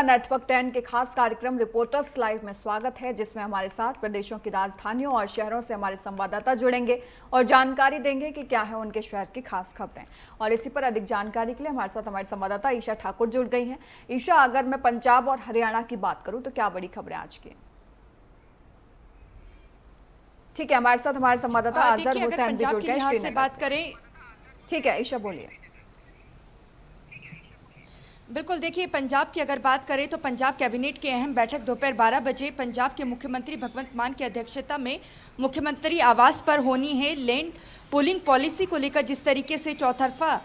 Network 10 के खास कार्यक्रम रिपोर्टर्स लाइव में स्वागत है, जिसमें हमारे साथ प्रदेशों की राजधानियों और शहरों से हमारे संवाददाता जुड़ेंगे और जानकारी देंगे कि क्या है उनके शहर की खास खबरें। और इसी पर अधिक जानकारी के लिए हमारे साथ हमारे संवाददाता ईशा ठाकुर जुड़ गई हैं। ईशा, अगर मैं पंजाब और हरियाणा की बात करूं तो क्या बड़ी खबरें आज की? ठीक है, हमारे साथ हमारे संवाददाता अजहर हुसैन भी जुड़ गए से बात करें। ठीक है ईशा, बोलिए। बिल्कुल, देखिए पंजाब की अगर बात करें तो पंजाब कैबिनेट की अहम बैठक दोपहर 12 बजे पंजाब के मुख्यमंत्री भगवंत मान की अध्यक्षता में मुख्यमंत्री आवास पर होनी है। लैंड पूलिंग पॉलिसी को लेकर जिस तरीके से चौतरफा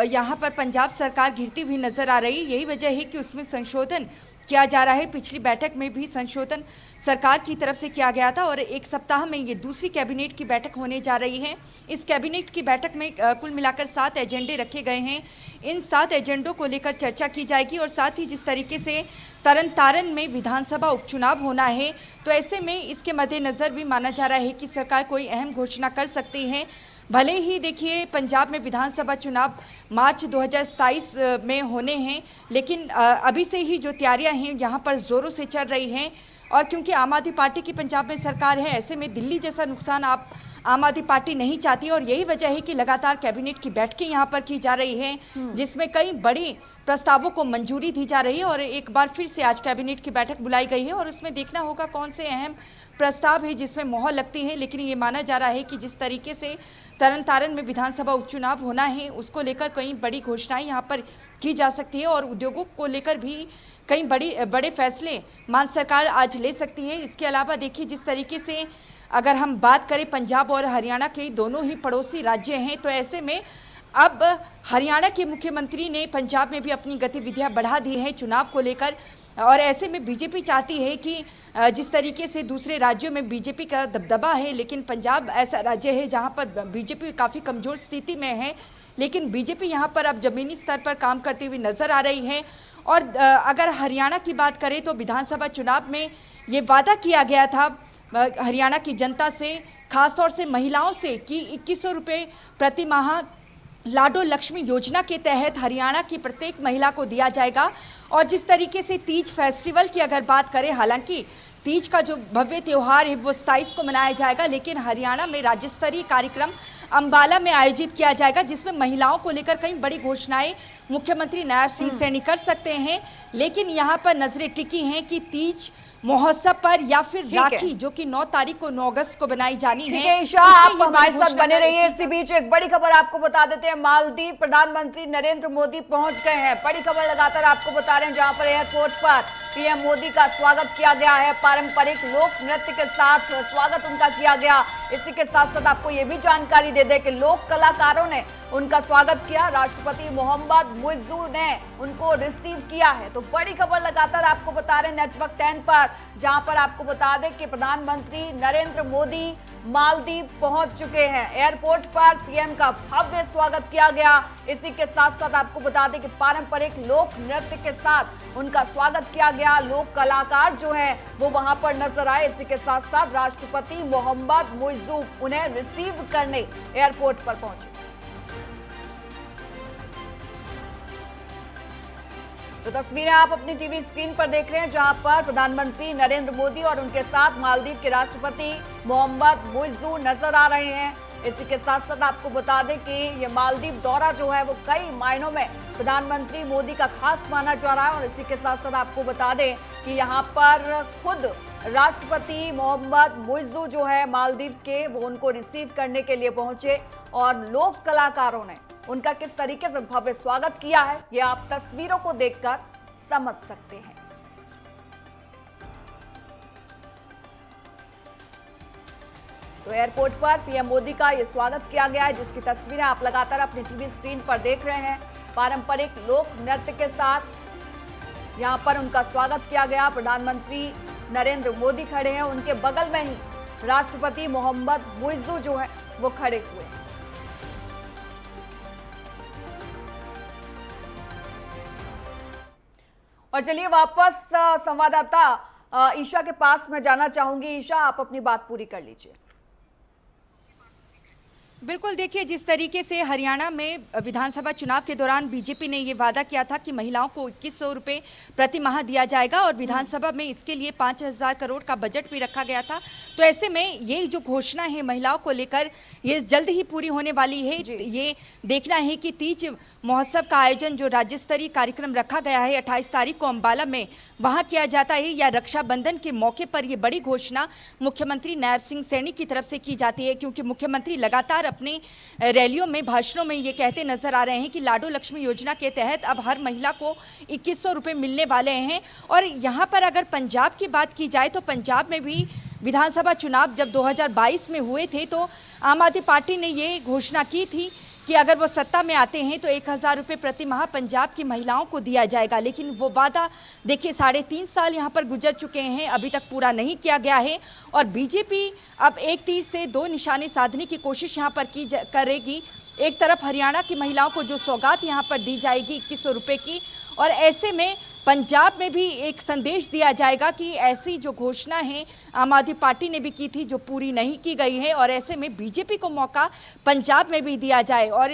यहाँ पर पंजाब सरकार घिरती हुई नजर आ रही है, यही वजह है कि उसमें संशोधन किया जा रहा है। पिछली बैठक में भी संशोधन सरकार की तरफ से किया गया था और एक सप्ताह में ये दूसरी कैबिनेट की बैठक होने जा रही है। इस कैबिनेट की बैठक में कुल मिलाकर 7 एजेंडे रखे गए हैं। इन 7 एजेंडों को लेकर चर्चा की जाएगी और साथ ही जिस तरीके से तरन तारन में विधानसभा उपचुनाव होना है, तो ऐसे में इसके मद्देनज़र भी माना जा रहा है कि सरकार कोई अहम घोषणा कर सकती है। भले ही देखिए पंजाब में विधानसभा चुनाव मार्च 2027 में होने हैं, लेकिन अभी से ही जो तैयारियां हैं यहाँ पर ज़ोरों से चल रही हैं। और क्योंकि आम आदमी पार्टी की पंजाब में सरकार है, ऐसे में दिल्ली जैसा नुकसान आम आदमी पार्टी नहीं चाहती और यही वजह है कि लगातार कैबिनेट की बैठकें यहाँ पर की जा रही हैं, जिसमें कई बड़े प्रस्तावों को मंजूरी दी जा रही है। और एक बार फिर से आज कैबिनेट की बैठक बुलाई गई है और उसमें देखना होगा कौन से अहम प्रस्ताव है जिसमें मोहर लगती है। लेकिन ये माना जा रहा है कि जिस तरीके से तरन तारन में विधानसभा उपचुनाव होना है, उसको लेकर कई बड़ी घोषणाएं यहाँ पर की जा सकती है और उद्योगों को लेकर भी कई बड़े फैसले मान सरकार आज ले सकती है। इसके अलावा देखिए जिस तरीके से अगर हम बात करें पंजाब और हरियाणा के दोनों ही पड़ोसी राज्य हैं, तो ऐसे में अब हरियाणा के मुख्यमंत्री ने पंजाब में भी अपनी गतिविधियां बढ़ा दी हैं चुनाव को लेकर। और ऐसे में बीजेपी चाहती है कि जिस तरीके से दूसरे राज्यों में बीजेपी का दबदबा है, लेकिन पंजाब ऐसा राज्य है जहां पर बीजेपी काफ़ी कमज़ोर स्थिति में है, लेकिन बीजेपी यहां पर अब ज़मीनी स्तर पर काम करती हुई नज़र आ रही है। और अगर हरियाणा की बात करें तो विधानसभा चुनाव में ये वादा किया गया था हरियाणा की जनता से, खासतौर से महिलाओं से, कि 2100 रुपये प्रति माह लाडो लक्ष्मी योजना के तहत हरियाणा की प्रत्येक महिला को दिया जाएगा। और जिस तरीके से तीज फेस्टिवल की अगर बात करें, हालांकि तीज का जो भव्य त्यौहार है वो 27 को मनाया जाएगा, लेकिन हरियाणा में राज्य स्तरीय कार्यक्रम अंबाला में आयोजित किया जाएगा, जिसमें महिलाओं को लेकर कई बड़ी घोषणाएं मुख्यमंत्री नायब सिंह सैनी कर सकते हैं। लेकिन यहाँ पर नजरें टिकी हैं कि तीज महोत्सव पर या फिर राखी जो कि 9 तारीख को 9 अगस्त को बनाई जानी है। ईशा, आप हमारे साथ बने रहिए। इसी बीच एक बड़ी खबर आपको बता देते हैं। मालदीव प्रधानमंत्री नरेंद्र मोदी पहुंच गए हैं। बड़ी खबर लगातार आपको बता रहे हैं, जहां पर एयरपोर्ट पर पीएम मोदी का स्वागत किया गया है। पारंपरिक लोक नृत्य के साथ स्वागत उनका किया गया। इसी के साथ साथ आपको ये भी जानकारी दे दें कि लोक कलाकारों ने उनका स्वागत किया। राष्ट्रपति मोहम्मद मुइज्जू ने उनको रिसीव किया है। तो बड़ी खबर लगातार आपको बता रहे हैं नेटवर्क 10 पर, जहां पर आपको बता दें कि प्रधानमंत्री नरेंद्र मोदी मालदीव पहुंच चुके हैं। एयरपोर्ट पर पीएम का भव्य स्वागत किया गया। इसी के साथ साथ आपको बता दें कि पारंपरिक लोक नृत्य के साथ उनका स्वागत किया गया। लोक कलाकार जो हैं वो वहां पर नजर आए। इसी के साथ साथ राष्ट्रपति मोहम्मद मुइज्जू उन्हें रिसीव करने एयरपोर्ट पर पहुंचे। तो तस्वीरें आप अपनी टीवी स्क्रीन पर देख रहे हैं, जहां पर प्रधानमंत्री नरेंद्र मोदी और उनके साथ मालदीव के राष्ट्रपति मोहम्मद मुइज्जू नजर आ रहे हैं। इसी के साथ साथ आपको बता दें कि ये मालदीव दौरा जो है वो कई मायनों में प्रधानमंत्री मोदी का खास माना जा रहा है। और इसी के साथ साथ आपको बता दें कि यहाँ पर खुद राष्ट्रपति मोहम्मद मुइज्जू जो है मालदीव के, वो उनको रिसीव करने के लिए पहुंचे और लोक कलाकारों ने उनका किस तरीके से भव्य स्वागत किया है, ये आप तस्वीरों को देखकर समझ सकते हैं। तो एयरपोर्ट पर पीएम मोदी का ये स्वागत किया गया है, जिसकी तस्वीरें आप लगातार अपनी टीवी स्क्रीन पर देख रहे हैं। पारंपरिक लोक नृत्य के साथ यहां पर उनका स्वागत किया गया। प्रधानमंत्री नरेंद्र मोदी खड़े हैं, उनके बगल में ही राष्ट्रपति मोहम्मद मुइज्जू जो है वो खड़े हुए। और चलिए वापस संवाददाता ईशा के पास मैं जाना चाहूंगी। ईशा, आप अपनी बात पूरी कर लीजिए। बिल्कुल, देखिए जिस तरीके से हरियाणा में विधानसभा चुनाव के दौरान बीजेपी ने ये वादा किया था कि महिलाओं को 2100 रुपये प्रति माह दिया जाएगा और विधानसभा में इसके लिए 5000 करोड़ का बजट भी रखा गया था। तो ऐसे में ये जो घोषणा है महिलाओं को लेकर, ये जल्द ही पूरी होने वाली है। ये देखना है कि तीज महोत्सव का आयोजन जो राज्य स्तरीय कार्यक्रम रखा गया है 28 तारीख को अंबाला में, वहां किया जाता है या रक्षाबंधन के मौके पर ये बड़ी घोषणा मुख्यमंत्री नायब सिंह सैनी की तरफ से की जाती है, क्योंकि मुख्यमंत्री लगातार अपने रैलियों में, भाषणों में ये कहते नजर आ रहे हैं कि लाडो लक्ष्मी योजना के तहत अब हर महिला को 2100 रुपये मिलने वाले हैं। और यहाँ पर अगर पंजाब की बात की जाए तो पंजाब में भी विधानसभा चुनाव जब 2022 में हुए थे तो आम आदमी पार्टी ने ये घोषणा की थी कि अगर वो सत्ता में आते हैं तो 1000 रुपये प्रति माह पंजाब की महिलाओं को दिया जाएगा। लेकिन वो वादा देखिए 3.5 साल यहाँ पर गुजर चुके हैं, अभी तक पूरा नहीं किया गया है। और बीजेपी अब एक तीर से दो निशाने साधने की कोशिश यहाँ पर करेगी। एक तरफ हरियाणा की महिलाओं को जो सौगात यहाँ पर दी जाएगी 2100 रुपये की, और ऐसे में पंजाब में भी एक संदेश दिया जाएगा कि ऐसी जो घोषणा है आम आदमी पार्टी ने भी की थी जो पूरी नहीं की गई है, और ऐसे में बीजेपी को मौका पंजाब में भी दिया जाए। और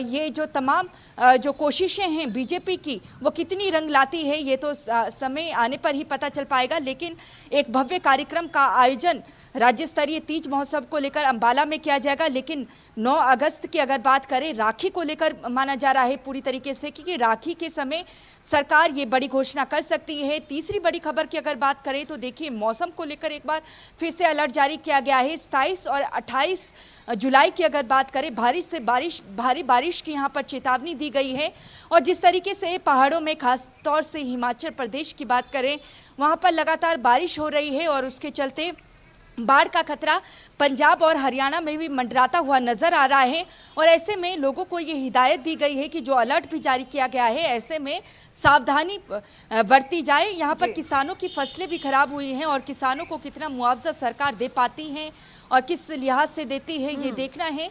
ये जो तमाम जो कोशिशें हैं बीजेपी की वो कितनी रंग लाती है ये तो समय आने पर ही पता चल पाएगा। लेकिन एक भव्य कार्यक्रम का आयोजन राज्य स्तरीय तीज महोत्सव को लेकर अंबाला में किया जाएगा। लेकिन 9 अगस्त की अगर बात करें, राखी को लेकर माना जा रहा है पूरी तरीके से कि राखी के समय सरकार ये बड़ी घोषणा कर सकती है। तीसरी बड़ी खबर की अगर बात करें तो देखिए मौसम को लेकर एक बार फिर से अलर्ट जारी किया गया है। 27 और 28 जुलाई की अगर बात करें, भारी बारिश की यहाँ पर चेतावनी दी गई है। और जिस तरीके से पहाड़ों में खास तौर से हिमाचल प्रदेश की बात करें, वहाँ पर लगातार बारिश हो रही है और उसके चलते बाढ़ का खतरा पंजाब और हरियाणा में भी मंडराता हुआ नजर आ रहा है। और ऐसे में लोगों को ये हिदायत दी गई है कि जो अलर्ट भी जारी किया गया है, ऐसे में सावधानी बरती जाए। यहाँ पर किसानों की फसलें भी खराब हुई हैं और किसानों को कितना मुआवजा सरकार दे पाती है और किस लिहाज से देती है ये देखना है।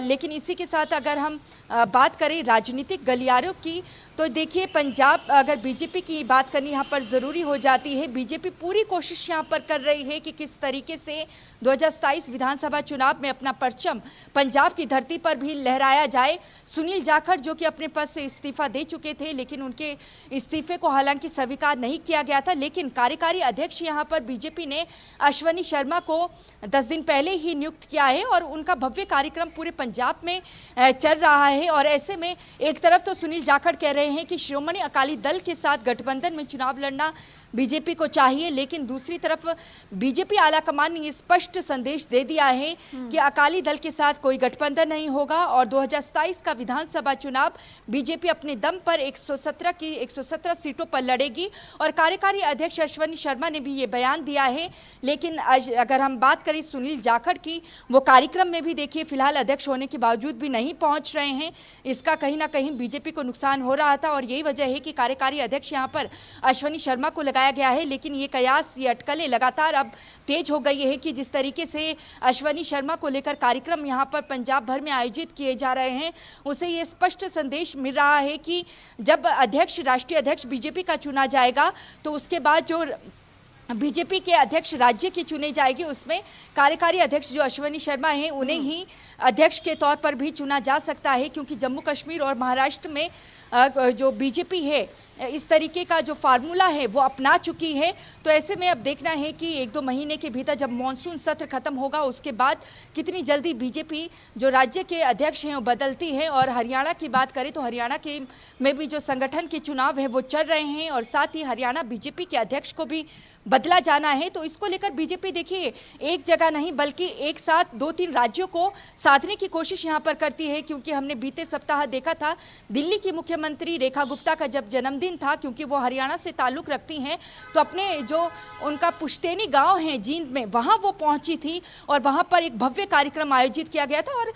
लेकिन इसी के साथ अगर हम बात करें राजनीतिक गलियारों की, तो देखिए पंजाब अगर बीजेपी की बात करनी यहाँ पर ज़रूरी हो जाती है। बीजेपी पूरी कोशिश यहाँ पर कर रही है कि किस तरीके से 2027 विधानसभा चुनाव में अपना परचम पंजाब की धरती पर भी लहराया जाए। सुनील जाखड़ जो कि अपने पद से इस्तीफा दे चुके थे, लेकिन उनके इस्तीफे को हालांकि स्वीकार नहीं किया गया था, लेकिन कार्यकारी अध्यक्ष यहाँ पर बीजेपी ने अश्वनी शर्मा को 10 दिन पहले ही नियुक्त किया है और उनका भव्य कार्यक्रम पूरे पंजाब में चल रहा है। और ऐसे में एक तरफ तो सुनील जाखड़ कह रहे हैं कि श्रोमणी अकाली दल के साथ गठबंधन में चुनाव लड़ना बीजेपी को चाहिए, लेकिन दूसरी तरफ बीजेपी आलाकमान ने स्पष्ट संदेश दे दिया है कि अकाली दल के साथ कोई गठबंधन नहीं होगा और 2027 का विधानसभा चुनाव बीजेपी अपने दम पर 117 सीटों पर लड़ेगी। और कार्यकारी अध्यक्ष अश्वनी शर्मा ने भी ये बयान दिया है। लेकिन अगर हम बात करें सुनील जाखड़ की, वो कार्यक्रम में भी देखिए फिलहाल अध्यक्ष होने के बावजूद भी नहीं पहुंच रहे हैं। इसका कहीं ना कहीं बीजेपी को नुकसान हो रहा था और यही वजह है कि कार्यकारी अध्यक्ष यहाँ पर अश्वनी शर्मा को लगाया गया है। लेकिन ये कयास, ये अटकलें लगातार अब तेज हो गई है कि जिस तरीके से अश्वनी शर्मा को लेकर कार्यक्रम यहाँ पर पंजाब भर में आयोजित किए जा रहे हैं, उसे ये स्पष्ट संदेश मिल रहा है कि जब अध्यक्ष, राष्ट्रीय अध्यक्ष बीजेपी का चुना जाएगा तो उसके बाद जो बीजेपी के अध्यक्ष राज्य की चुने जाएगी, उसमें कार्यकारी अध्यक्ष जो अश्वनी शर्मा हैं उन्हें ही अध्यक्ष के तौर पर भी चुना जा सकता है, क्योंकि जम्मू कश्मीर और महाराष्ट्र में जो बीजेपी है इस तरीके का जो फार्मूला है वो अपना चुकी है। तो ऐसे में अब देखना है कि 1-2 महीने के भीतर जब मॉनसून सत्र खत्म होगा उसके बाद कितनी जल्दी बीजेपी जो राज्य के अध्यक्ष हैं वो बदलती है। और हरियाणा की बात करें तो हरियाणा के में भी जो संगठन के चुनाव हैं वो चल रहे हैं और साथ ही हरियाणा बीजेपी के अध्यक्ष को भी बदला जाना है। तो इसको लेकर बीजेपी देखिए एक जगह नहीं बल्कि एक साथ 2-3 राज्यों को साधने की कोशिश यहाँ पर करती है, क्योंकि हमने बीते सप्ताह देखा था दिल्ली की मुख्यमंत्री रेखा गुप्ता का जब जन्मदिन था, क्योंकि वो हरियाणा से ताल्लुक रखती हैं, तो अपने जो उनका पुश्तैनी गांव है जींद में, वहां वो पहुंची थी और वहां पर एक भव्य कार्यक्रम आयोजित किया गया था और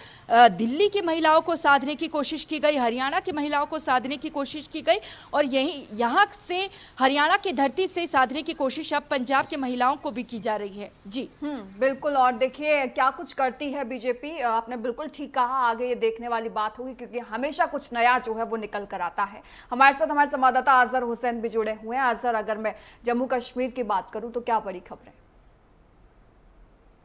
दिल्ली की महिलाओं को साधने की कोशिश की गई, हरियाणा की महिलाओं को साधने की कोशिश की गई और यहाँ से हरियाणा की धरती से साधने की कोशिश अब पंजाब के महिलाओं को भी की जा रही है। जी बिल्कुल। और देखिए क्या कुछ करती है बीजेपी, आपने बिल्कुल ठीक कहा, आगे ये देखने वाली बात होगी क्योंकि हमेशा कुछ नया जो है वो निकल कर आता है। हमारे साथ हमारे संवाददाता अजहर हुसैन भी जुड़े हुए हैं। अजहर, अगर मैं जम्मू कश्मीर की बात करूं तो क्या बड़ी खबर है?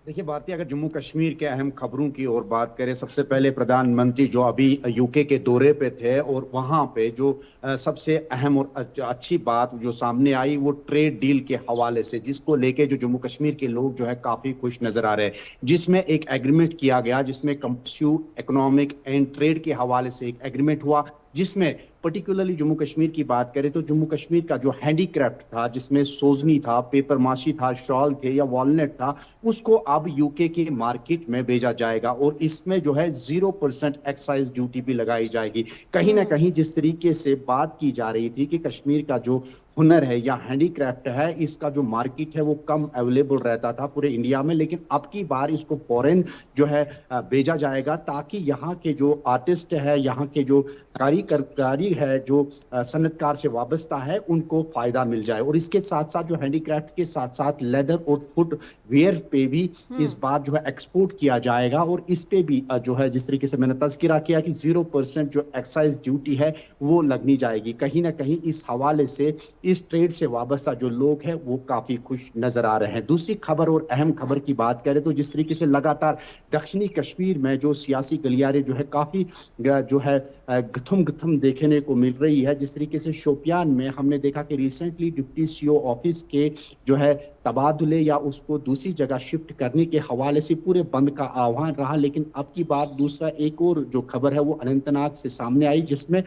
देखिए भारतीय, अगर जम्मू कश्मीर के अहम खबरों की ओर बात करें, सबसे पहले प्रधानमंत्री जो अभी यूके के दौरे पे थे और वहां पे जो सबसे अहम और अच्छी बात जो सामने आई वो ट्रेड डील के हवाले से, जिसको लेके जो जम्मू कश्मीर के लोग जो है काफी खुश नजर आ रहे हैं, जिसमें एक एग्रीमेंट किया गया, जिसमें कंप्यूसिव इकोनॉमिक एंड ट्रेड के हवाले से एक एग्रीमेंट हुआ, जिसमें पर्टिकुलरली जम्मू कश्मीर की बात करें तो जम्मू कश्मीर का जो हैंडीक्राफ्ट था, जिसमें सोजनी था, पेपर माशी था, शॉल थे या वॉलनट था, उसको अब यूके के मार्केट में भेजा जाएगा और इसमें जो है 0% एक्साइज ड्यूटी भी लगाई जाएगी। कहीं ना कहीं जिस तरीके से बात की जा रही थी कि कश्मीर का जो हुनर है या हैंडीक्राफ्ट है, इसका जो मार्केट है वो कम अवेलेबल रहता था पूरे इंडिया में, लेकिन अब की बार इसको फॉरेन जो है भेजा जाएगा, ताकि यहाँ के जो आर्टिस्ट है, यहाँ के जो कारीगरी है, जो सनतकार से वाबस्ता है, उनको फायदा मिल जाए। और इसके साथ साथ जो हैंडीक्राफ्ट के साथ साथ लेदर और फुट वेयर पे भी इस बार जो है एक्सपोर्ट किया जाएगा और इस पे भी जो है जिस तरीके से मैंने तज़किरा किया कि 0% जो एक्साइज ड्यूटी है वो लगनी जाएगी। कहीं ना कहीं इस हवाले से इस ट्रेड से वाबस्ता जो लोग हैं वो काफी खुश नजर आ रहे हैं। दूसरी खबर और अहम खबर की बात करें तो जिस तरीके से लगातार दक्षिणी कश्मीर में जो सियासी गलियारे जो है काफी जो है गथम गथम देखने को मिल रही है, जिस तरीके से शोपियान में हमने देखा कि रिसेंटली डिप्टी सीओ ऑफिस के जो है तबादले या उसको दूसरी जगह शिफ्ट करने के हवाले से पूरे बंद का आह्वान रहा, लेकिन अब की बार दूसरा एक और जो खबर है वो अनंतनाग से सामने आई, जिसमें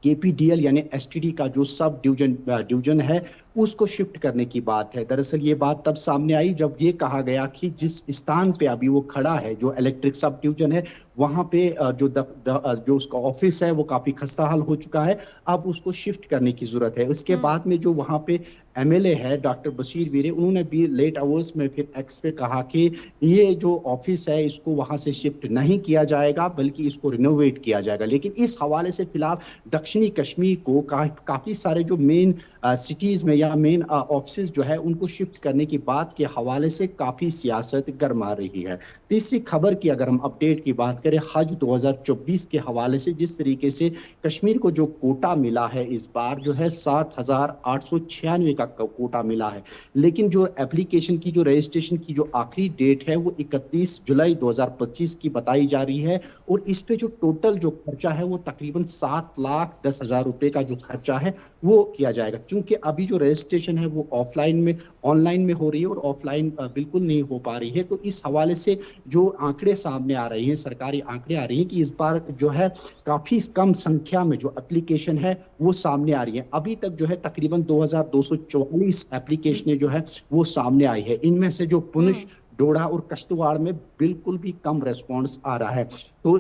केपीडीएल यानी एसटीडी का जो सब डिवीजन है उसको शिफ्ट करने की बात है। दरअसल ये बात तब सामने आई जब ये कहा गया कि जिस स्थान पे अभी वो खड़ा है, जो इलेक्ट्रिक सब डिवीजन है, वहां पे जो उसका ऑफिस है वो काफी खस्ता हाल हो चुका है, अब उसको शिफ्ट करने की जरूरत है। उसके बाद में जो वहां पे एमएलए है डॉक्टर बशीर वीरे, उन्होंने भी लेट आवर्स में फिर एक्स पे कहा कि ये जो ऑफिस है इसको वहां से शिफ्ट नहीं किया जाएगा बल्कि इसको रिनोवेट किया जाएगा। लेकिन इस हवाले से फिलहाल दक्षिणी कश्मीर को काफी सारे जो मेन सिटीज में या मेन ऑफिस जो है उनको शिफ्ट करने की बात के हवाले से काफी सियासत गरमा रही है। तीसरी खबर की अगर हम अपडेट की बात करें, हज 2024 के हवाले से जिस तरीके से कश्मीर को जो कोटा मिला है, इस बार जो है 7,896 का कोटा मिला है, लेकिन जो एप्लीकेशन की जो रजिस्ट्रेशन की जो आखिरी डेट है वो 31 जुलाई 2025 की बताई जा रही है और इस पे जो टोटल जो खर्चा है वो तकरीबन 7,10,000 रुपए का जो खर्चा है वो किया जाएगा। क्योंकि अभी जो रजिस्ट्रेशन है वो ऑनलाइन में हो रही है और ऑफलाइन बिल्कुल नहीं हो पा रही है, तो इस हवाले से जो आंकड़े सामने आ रहे हैं, सरकारी आंकड़े आ रही हैं कि इस बार जो है काफी कम संख्या में जो एप्लीकेशन है वो सामने आ रही है। अभी तक जो है तकरीबन 2244 एप्लीकेशनें जो है वो सामने आई है। इनमें से जो पुंछ, डोडा और कश्तवाड़ में बिल्कुल भी कम रेस्पॉन्स आ रहा है। तो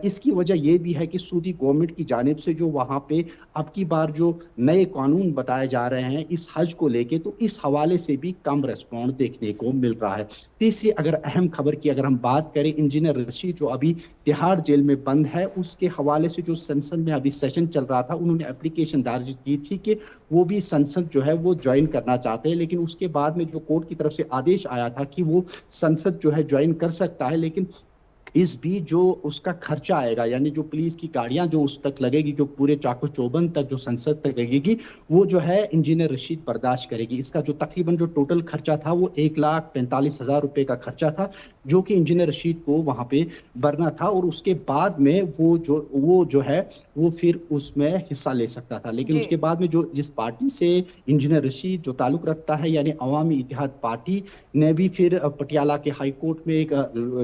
इसकी वजह यह भी है कि सूदी गवर्नमेंट की जानिब से जो वहाँ पे अब की बार जो नए कानून बताए जा रहे हैं इस हज को लेके, तो इस हवाले से भी कम रेस्पॉन्स देखने को मिल रहा है। तीसरी अगर अहम खबर की अगर हम बात करें, इंजीनियर रशीद जो अभी तिहाड़ जेल में बंद है, उसके हवाले से जो संसद में अभी सेशन चल रहा था, उन्होंने एप्लीकेशन दायर की थी कि वो भी संसद जो है वो ज्वाइन करना चाहते हैं, लेकिन उसके बाद में जो कोर्ट की तरफ से आदेश आया था कि वो संसद जो है ज्वाइन कर सकता है, लेकिन इस बीच जो उसका खर्चा आएगा, यानी जो पुलिस की गाड़ियां जो उस तक लगेगी, जो पूरे चाको चौबंद तक जो संसद तक लगेगी, वो जो है इंजीनियर रशीद बर्दाश्त करेगी। इसका जो तकरीबन जो टोटल खर्चा था वो 1,45,000 रुपए का खर्चा था, जो कि इंजीनियर रशीद को वहां पे भरना था और उसके बाद में वो जो है वो फिर उसमें हिस्सा ले सकता था। लेकिन उसके बाद में जो जिस पार्टी से इंजीनियर रशीद जो ताल्लुक रखता है यानी अवामी इत्तेहाद पार्टी ने भी फिर पटियाला के हाई कोर्ट में एक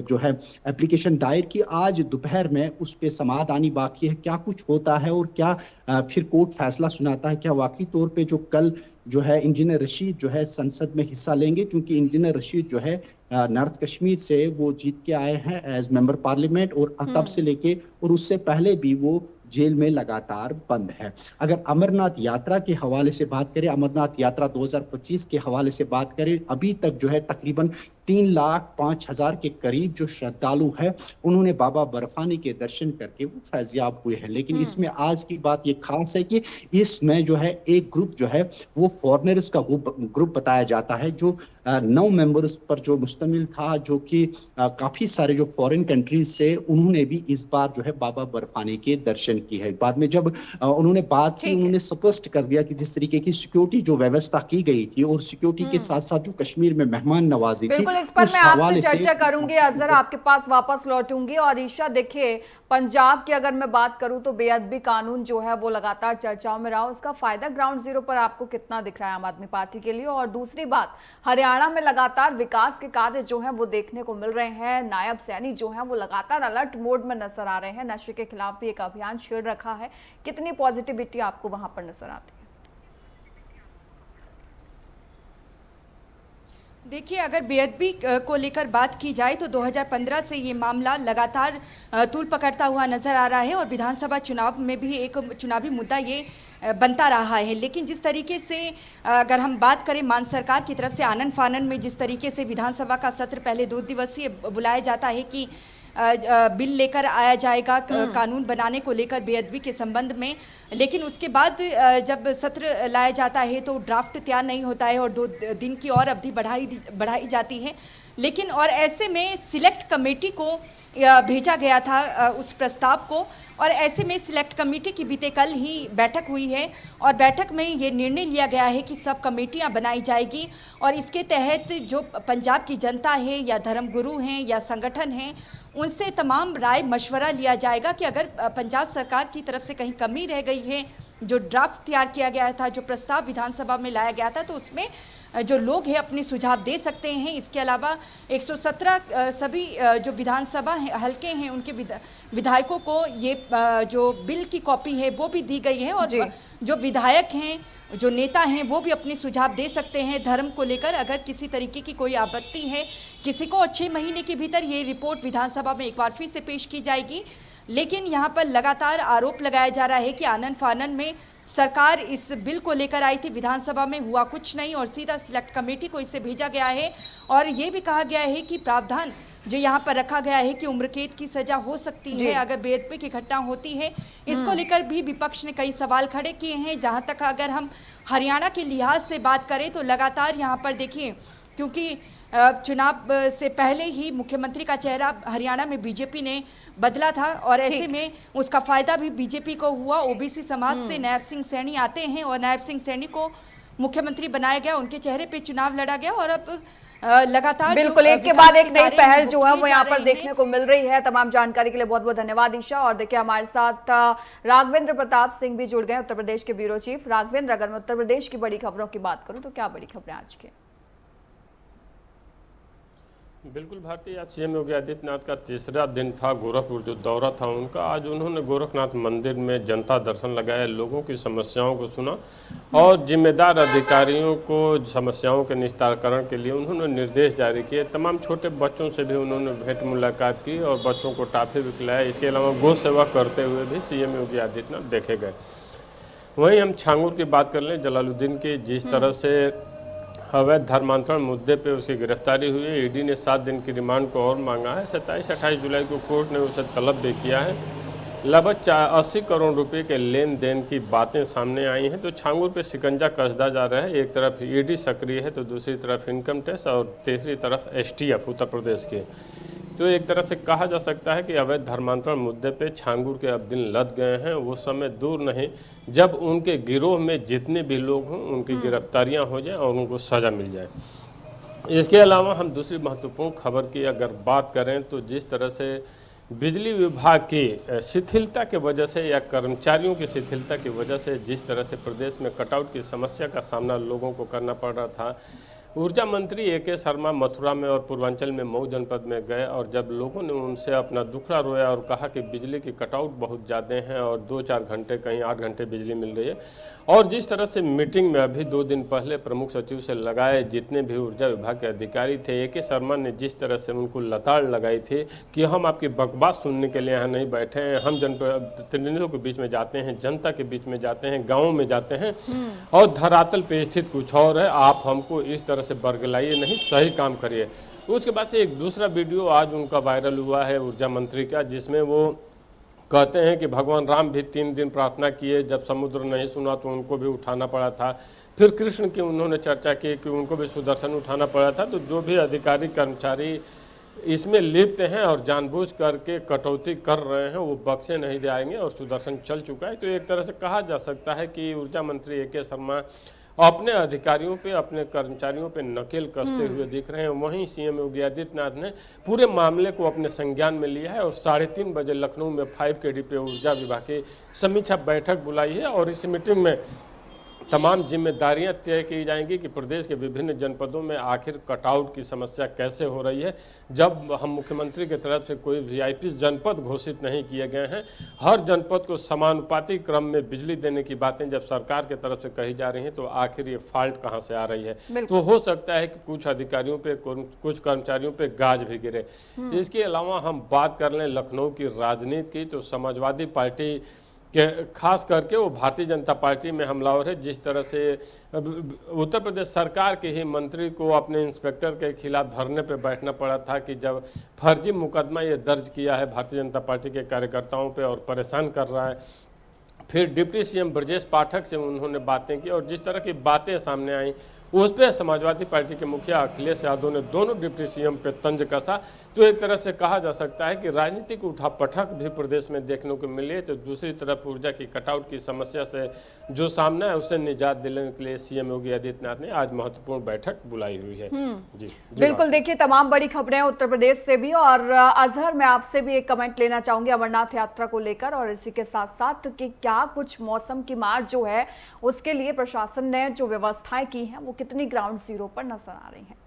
जो है एप्लीकेशन दायर की। आज दोपहर में उस पर समाअत आनी बाकी है, क्या कुछ होता है और क्या फिर कोर्ट फैसला सुनाता है, क्या वाकई तौर पे जो कल जो है इंजीनियर रशीद जो है संसद में हिस्सा लेंगे, क्योंकि इंजीनियर रशीद जो है नॉर्थ कश्मीर से वो जीत के आए हैं एज मेंबर पार्लियामेंट और तब से लेके और उससे पहले भी वो जेल में लगातार बंद है। अगर अमरनाथ यात्रा के हवाले से बात करें, अमरनाथ यात्रा 2025 के हवाले से बात करें, अभी तक जो है तकरीबन 3,05,000 के करीब जो श्रद्धालु है उन्होंने बाबा बर्फानी के दर्शन करके वो फैजियाब हुए हैं। लेकिन इसमें आज की बात ये खास है कि इसमें जो है एक ग्रुप जो है वो फॉरेनर्स का ग्रुप बताया जाता है, जो 9 मेंबर्स पर जो मुश्तमिल था, जो कि काफी सारे जो फॉरेन कंट्रीज से उन्होंने भी इस बार जो है बाबा बर्फानी के दर्शन की है। बाद में जब उन्होंने बात की, उन्होंने स्पष्ट कर दिया कि जिस तरीके की सिक्योरिटी जो व्यवस्था की गई थी और सिक्योरिटी के साथ साथ जो कश्मीर में मेहमान नवाजी थी इस पर उस मैं आपसे हवाले से चर्चा करूंगी, अजहर आपके पास वापस लौटूंगी। और ईशा, देखिए पंजाब की अगर मैं बात करूं तो बेअदबी कानून जो है वो लगातार चर्चाओं में रहा, उसका फायदा ग्राउंड जीरो पर आपको कितना दिख रहा है आम आदमी पार्टी के लिए? और दूसरी बात, हरियाणा में लगातार विकास के कार्य जो है वो देखने को मिल रहे हैं, नायब सैनी जो है वो लगातार अलर्ट मोड में नजर आ रहे हैं, नशे के खिलाफ भी एक अभियान छेड़ रखा है, कितनी पॉजिटिविटी आपको वहां पर नजर आती है? देखिए, अगर बेअदबी को लेकर बात की जाए तो 2015 से ये मामला लगातार तूल पकड़ता हुआ नजर आ रहा है और विधानसभा चुनाव में भी एक चुनावी मुद्दा ये बनता रहा है। लेकिन जिस तरीके से अगर हम बात करें मान सरकार की तरफ से आनन फानन में जिस तरीके से विधानसभा का सत्र पहले 2 दिवसीय बुलाया जाता है कि बिल लेकर आया जाएगा कानून बनाने को लेकर बेअदबी के संबंध में, लेकिन उसके बाद जब सत्र लाया जाता है तो ड्राफ्ट तैयार नहीं होता है और 2 दिन की और अवधि बढ़ाई जाती है। लेकिन और ऐसे में सिलेक्ट कमेटी को भेजा गया था उस प्रस्ताव को, और ऐसे में सिलेक्ट कमेटी की बीते कल ही बैठक हुई है और बैठक में ये निर्णय लिया गया है कि सब कमेटियां बनाई जाएगी और इसके तहत जो पंजाब की जनता है या धर्मगुरु हैं या संगठन हैं उनसे तमाम राय मशवरा लिया जाएगा कि अगर पंजाब सरकार की तरफ से कहीं कमी रह गई है, जो ड्राफ्ट तैयार किया गया था, जो प्रस्ताव विधानसभा में लाया गया था, तो उसमें जो लोग हैं अपने सुझाव दे सकते हैं। इसके अलावा 117 सभी जो विधानसभा हलके हैं उनके विधायकों को ये जो बिल की कॉपी है वो भी दी गई है और जो विधायक हैं, जो नेता हैं, वो भी अपने सुझाव दे सकते हैं धर्म को लेकर। अगर किसी तरीके की कोई आपत्ति है किसी को, और 6 महीने के भीतर ये रिपोर्ट विधानसभा में एक बार फिर से पेश की जाएगी। लेकिन यहाँ पर लगातार आरोप लगाया जा रहा है कि आनन फानन में सरकार इस बिल को लेकर आई थी, विधानसभा में हुआ कुछ नहीं और सीधा सिलेक्ट कमेटी को इसे भेजा गया है। और ये भी कहा गया है कि प्रावधान जो यहाँ पर रखा गया है कि उम्रकैद की सजा हो सकती है अगर बेअदबी की घटना होती है, इसको लेकर भी विपक्ष ने कई सवाल खड़े किए हैं। जहाँ तक अगर हम हरियाणा के लिहाज से बात करें तो लगातार यहाँ पर देखिए, क्योंकि चुनाव से पहले ही मुख्यमंत्री का चेहरा हरियाणा में बीजेपी ने बदला था और ऐसे में उसका फायदा भी बीजेपी को हुआ। ओबीसी समाज से नायब सिंह सैनी आते हैं और नायब सिंह सैनी को मुख्यमंत्री बनाया गया, उनके चेहरे पे चुनाव लड़ा गया और अब लगातार बिल्कुल एक के बाद एक नई पहल जो है वो यहाँ पर देखने को मिल रही है। तमाम जानकारी के लिए बहुत बहुत धन्यवाद ईशा। और देखिए हमारे साथ राघवेंद्र प्रताप सिंह भी जुड़ गए, उत्तर प्रदेश के ब्यूरो चीफ। राघवेंद्र, अगर मैं उत्तर प्रदेश की बड़ी खबरों की बात करूं तो क्या बड़ी खबरें आज की? बिल्कुल भारतीय, आज सीएम योगी आदित्यनाथ का तीसरा दिन था, गोरखपुर जो दौरा था उनका। आज उन्होंने गोरखनाथ मंदिर में जनता दर्शन लगाया, लोगों की समस्याओं को सुना और जिम्मेदार अधिकारियों को समस्याओं के निस्तारण के लिए उन्होंने निर्देश जारी किए। तमाम छोटे बच्चों से भी उन्होंने भेंट मुलाकात की और बच्चों को टॉफी भी खिलाया। इसके अलावा गौ सेवा करते हुए भी सीएम योगी आदित्यनाथ देखे गए। वहीं हम छांगुर की बात कर लें, जलालुद्दीन की जिस तरह से अवैध धर्मांतरण मुद्दे पे उसकी गिरफ्तारी हुई है, ईडी ने 7 दिन की रिमांड को और मांगा है। 27-28 जुलाई को कोर्ट ने उसे तलब भी किया है। लगभग 80 करोड़ रुपए के लेन देन की बातें सामने आई हैं। तो छांगुर पे शिकंजा कसदा जा रहा है। एक तरफ ईडी सक्रिय है तो दूसरी तरफ इनकम टैक्स और तीसरी तरफ एसटीएफ उत्तर प्रदेश के। तो एक तरह से कहा जा सकता है कि अवैध धर्मांतरण मुद्दे पे छांगुर के अब दिन लद गए हैं। वो समय दूर नहीं जब उनके गिरोह में जितने भी लोग हों उनकी गिरफ्तारियां हो जाएं और उनको सज़ा मिल जाए। इसके अलावा हम दूसरी महत्वपूर्ण खबर की अगर बात करें तो जिस तरह से बिजली विभाग की शिथिलता की वजह से या कर्मचारियों की शिथिलता की वजह से जिस तरह से प्रदेश में कटआउट की समस्या का सामना लोगों को करना पड़ रहा था, ऊर्जा मंत्री ए.के. शर्मा मथुरा में और पूर्वांचल में मऊ जनपद में गए और जब लोगों ने उनसे अपना दुखड़ा रोया और कहा कि बिजली की कटआउट बहुत ज़्यादा हैं और 2-4 घंटे कहीं 8 घंटे बिजली मिल रही है। और जिस तरह से मीटिंग में अभी 2 दिन पहले प्रमुख सचिव से लगाए जितने भी ऊर्जा विभाग के अधिकारी थे, ए.के. शर्मा ने जिस तरह से उनको लताड़ लगाई थी कि हम आपकी बकवास सुनने के लिए यहाँ नहीं बैठे हैं, हम जनप्रतिनिधियों के बीच में जाते हैं, जनता के बीच में जाते हैं, गाँवों में जाते हैं और धरातल पे स्थित कुछ और है, आप हमको इस तरह से बरगलाइए नहीं, सही काम करिए। उसके बाद से एक दूसरा वीडियो आज उनका वायरल हुआ है ऊर्जा मंत्री का, जिसमें वो कहते हैं कि भगवान राम भी 3 दिन प्रार्थना किए, जब समुद्र नहीं सुना तो उनको भी उठाना पड़ा था। फिर कृष्ण की उन्होंने चर्चा की कि उनको भी सुदर्शन उठाना पड़ा था। तो जो भी अधिकारी कर्मचारी इसमें लिप्त हैं और जानबूझ करके कटौती कर रहे हैं वो बख्शे नहीं जाएंगे और सुदर्शन चल चुका है। तो एक तरह से कहा जा सकता है कि ऊर्जा मंत्री ए.के. शर्मा अपने अधिकारियों पे, अपने कर्मचारियों पे नकेल कसते हुए दिख रहे हैं। वहीं सीएम योगी आदित्यनाथ ने पूरे मामले को अपने संज्ञान में लिया है और 3:30 बजे लखनऊ में 5KD पे ऊर्जा विभाग की समीक्षा बैठक बुलाई है और इस मीटिंग में तमाम जिम्मेदारियां तय की जाएंगी कि प्रदेश के विभिन्न जनपदों में आखिर कटआउट की समस्या कैसे हो रही है। जब हम मुख्यमंत्री की तरफ से कोई वीआईपी जनपद घोषित नहीं किए गए हैं, हर जनपद को समानुपातिक क्रम में बिजली देने की बातें जब सरकार की तरफ से कही जा रही हैं, तो आखिर ये फॉल्ट कहां से आ रही है। तो हो सकता है कि कुछ अधिकारियों पे, कुछ कर्मचारियों पे गाज भी गिरे। इसके अलावा हम बात कर लें लखनऊ की राजनीति की, तो समाजवादी पार्टी के खास करके वो भारतीय जनता पार्टी में हमलावर है। जिस तरह से उत्तर प्रदेश सरकार के ही मंत्री को अपने इंस्पेक्टर के खिलाफ धरने पे बैठना पड़ा था कि जब फर्जी मुकदमा ये दर्ज किया है भारतीय जनता पार्टी के कार्यकर्ताओं पे और परेशान कर रहा है। फिर डिप्टी सीएम ब्रजेश पाठक से उन्होंने बातें की और जिस तरह की बातें सामने आई उस पर समाजवादी पार्टी के मुखिया अखिलेश यादव ने दोनों डिप्टी सीएम पे तंज कसा। तो एक तरह से कहा जा सकता है कि राजनीतिक उठापटक भी प्रदेश में देखने को मिली है। तो दूसरी तरफ ऊर्जा की कटआउट की समस्या से जो सामना है उससे निजात दिलाने के लिए सीएम योगी आदित्यनाथ ने आज महत्वपूर्ण बैठक बुलाई हुई है। जी बिल्कुल, देखिए तमाम बड़ी खबरें उत्तर प्रदेश से भी। और अजहर, मैं आपसे भी एक कमेंट लेना चाहूंगी अमरनाथ यात्रा को लेकर और इसी के साथ साथ कि क्या कुछ मौसम की मार जो है उसके लिए प्रशासन ने जो व्यवस्थाएं की हैं वो कितनी ग्राउंड जीरो पर नजर आ रही हैं।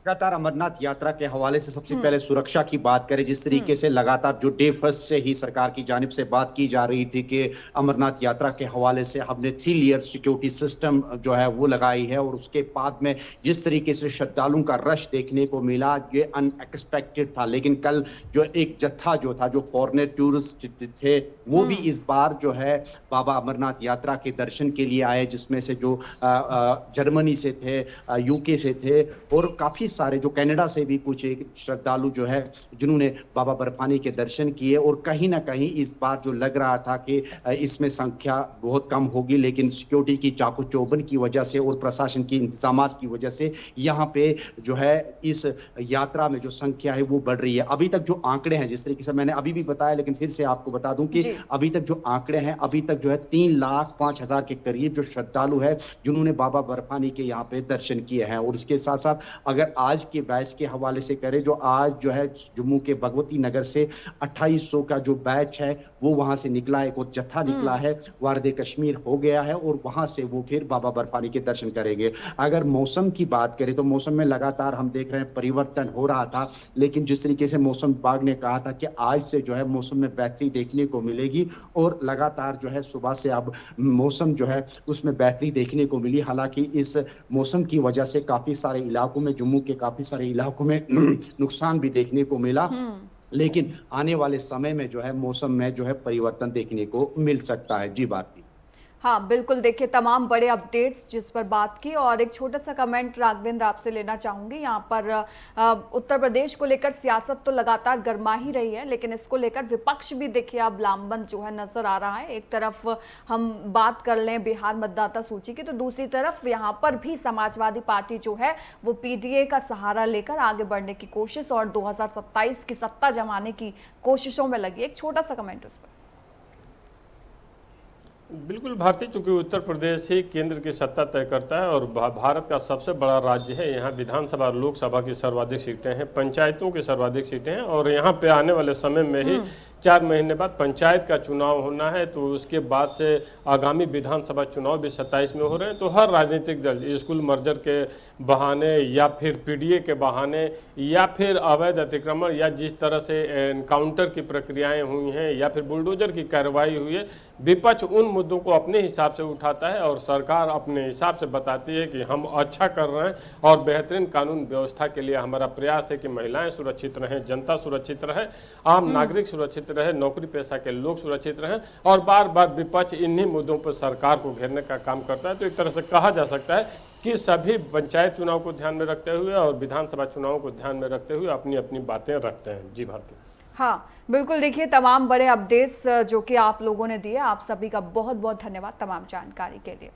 लगातार अमरनाथ यात्रा के हवाले से सबसे पहले सुरक्षा की बात करें। जिस तरीके से लगातार जो डे फर्स्ट से ही सरकार की जानिब से बात की जा रही थी कि अमरनाथ यात्रा के हवाले से हमने 3 लेयर सिक्योरिटी सिस्टम जो है वो लगाई है और उसके बाद में जिस तरीके से श्रद्धालुओं का रश देखने को मिला ये अनएक्सपेक्टेड था। लेकिन कल जो एक जत्था जो था, जो फॉरेनर टूरिस्ट थे, वो भी इस बार जो है बाबा अमरनाथ यात्रा के दर्शन के लिए आए, जिसमें से जो जर्मनी से थे, यूके से थे और काफ़ी सारे जो कनाडा से भी कुछ एक श्रद्धालु जो है जिन्होंने बाबा बर्फानी के दर्शन किए। और कहीं ना कहीं इस बार जो लग रहा था कि इसमें संख्या बहुत कम होगी, लेकिन सिक्योरिटी की चाकू चौबंद की वजह से और प्रशासन की इंतजाम की वजह से यहाँ पे जो है इस यात्रा में जो संख्या है वो बढ़ रही है। अभी तक जो आंकड़े हैं, जिस तरीके से मैंने अभी भी बताया, लेकिन फिर से आपको बता दूं कि अभी तक जो आंकड़े हैं, अभी तक जो है 3,05,000 के करीब जो श्रद्धालु है जिन्होंने बाबा बर्फानी के यहाँ पे दर्शन किए हैं। और इसके साथ साथ अगर आज के बैच के हवाले से करें, जो आज जो है जम्मू के भगवती नगर से 2800 का जो बैच है वो वहां से निकला है, एक जत्था निकला है, वारदे कश्मीर हो गया है और वहां से वो फिर बाबा बर्फानी के दर्शन करेंगे। अगर मौसम की बात करें तो मौसम में लगातार हम देख रहे हैं परिवर्तन हो रहा था, लेकिन जिस तरीके से मौसम विभाग ने कहा था कि आज से जो है मौसम में बेहतरी देखने को मिलेगी और लगातार जो है सुबह से अब मौसम जो है उसमें बेहतरी देखने को मिली। हालांकि इस मौसम की वजह से काफी सारे इलाकों में, जम्मू के काफी सारे इलाकों में नुकसान भी देखने को मिला, लेकिन आने वाले समय में जो है मौसम में जो है परिवर्तन देखने को मिल सकता है। जी भारती। हाँ बिल्कुल, देखिए तमाम बड़े अपडेट्स जिस पर बात की। और एक छोटा सा कमेंट राघवेंद्र आपसे लेना चाहूंगी। यहाँ पर उत्तर प्रदेश को लेकर सियासत तो लगातार गर्मा ही रही है, लेकिन इसको लेकर विपक्ष भी देखिए अब लामबंद जो है नजर आ रहा है। एक तरफ हम बात कर लें बिहार मतदाता सूची की, तो दूसरी तरफ यहाँ पर भी समाजवादी पार्टी जो है वो पीडीए का सहारा लेकर आगे बढ़ने की कोशिश और 2027 की सत्ता जमाने की कोशिशों में लगी। एक छोटा सा कमेंट उस पर। बिल्कुल भारतीय, चूंकि उत्तर प्रदेश ही केंद्र की सत्ता तय करता है और भारत का सबसे बड़ा राज्य है। यहाँ विधानसभा और लोकसभा की सर्वाधिक सीटें हैं, पंचायतों की सर्वाधिक सीटें हैं और यहाँ पे आने वाले समय में ही 4 महीने बाद पंचायत का चुनाव होना है। तो उसके बाद से आगामी विधानसभा चुनाव भी 27 में हो रहे हैं। तो हर राजनीतिक दल स्कूल मर्जर के बहाने या फिर पीडीए के बहाने या फिर अवैध अतिक्रमण या जिस तरह से एनकाउंटर की प्रक्रियाएं हुई हैं या फिर बुलडोजर की कार्रवाई हुई है, विपक्ष उन मुद्दों को अपने हिसाब से उठाता है और सरकार अपने हिसाब से बताती है कि हम अच्छा कर रहे हैं और बेहतरीन कानून व्यवस्था के लिए हमारा प्रयास है कि महिलाएं सुरक्षित रहें, जनता सुरक्षित रहे, आम नागरिक सुरक्षित रहे, नौकरी पेशा के लोग सुरक्षित रहें। और बार बार विपक्ष इन्हीं मुद्दों पर सरकार को घेरने का काम करता है। तो एक तरह से कहा जा सकता है कि सभी पंचायत चुनाव को ध्यान में रखते हुए और विधानसभा चुनाव को ध्यान में रखते हुए अपनी अपनी बातें रखते हैं। जी भारती। हाँ बिल्कुल, देखिए तमाम बड़े अपडेट्स जो कि आप लोगों ने दिए, आप सभी का बहुत बहुत धन्यवाद तमाम जानकारी के लिए।